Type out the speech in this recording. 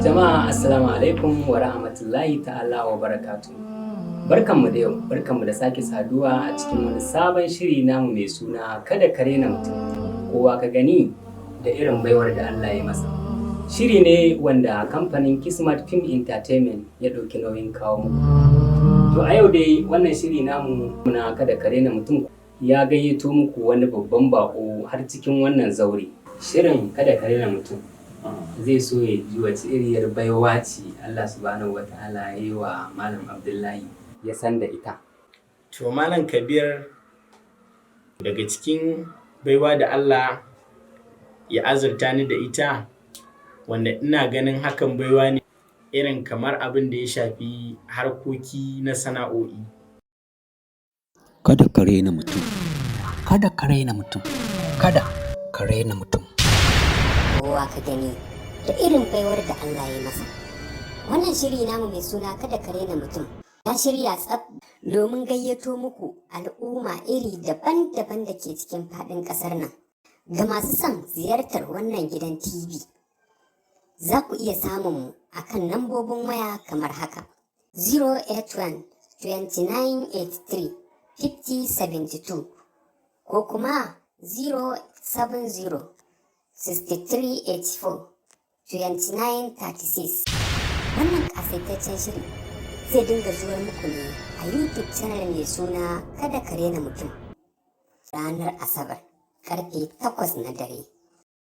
Jama'a assalamu alaikum wa rahmatullahi ta'ala wa barakatu. Barkanmu da yau, barkanmu da sake saduwa a cikin wani sabon shiri namu mai suna kada ka raina mutum, kowa ka gani da irin baiwar da Allah ya masa. Shiri ne wanda kamfanin Kismat Film Entertainment ya ɗauki nauyin kawo muku. To a yau dai wannan shiri namu na kada ka raina mutum ya gayyato muku wani babban bako har cikin wannan zaure. Shirin kada ka raina mutum zai so ya ji wace iriyar baiwa ce Allah subhanahu wa ta'ala ya yi wa Malam Abdullahi ya san da ita. To Malam Kabir, daga cikin baiwa da Allah ya azurta ni da ita, wanda ina ganin hakan baiwa ne irin kamar abin da ya shafi harkoki na sana'o'i. Kada ka raina mutum, kada ka raina mutum, kada ka raina mutum. Kowa ka gani da irin baiwar da Allah ya masa. Wannan shiri namu mai suna kada ka raina mutum ya shirya tsaf domin gayyato muku al'umma iri daban-daban da ke cikin faɗin ƙasar nan. Ga masu son ziyartar wannan gidan TV, za ku iya samun mu a kan lambobin waya kamar haka: 081 2983 5072 ko kuma 070 6384 2936. Wannan kasaitaccen shiri zai dinga zuwa muku ne a YouTube channel mai suna kada ka raina mutum, ranar Asabar karfe 8 na dare.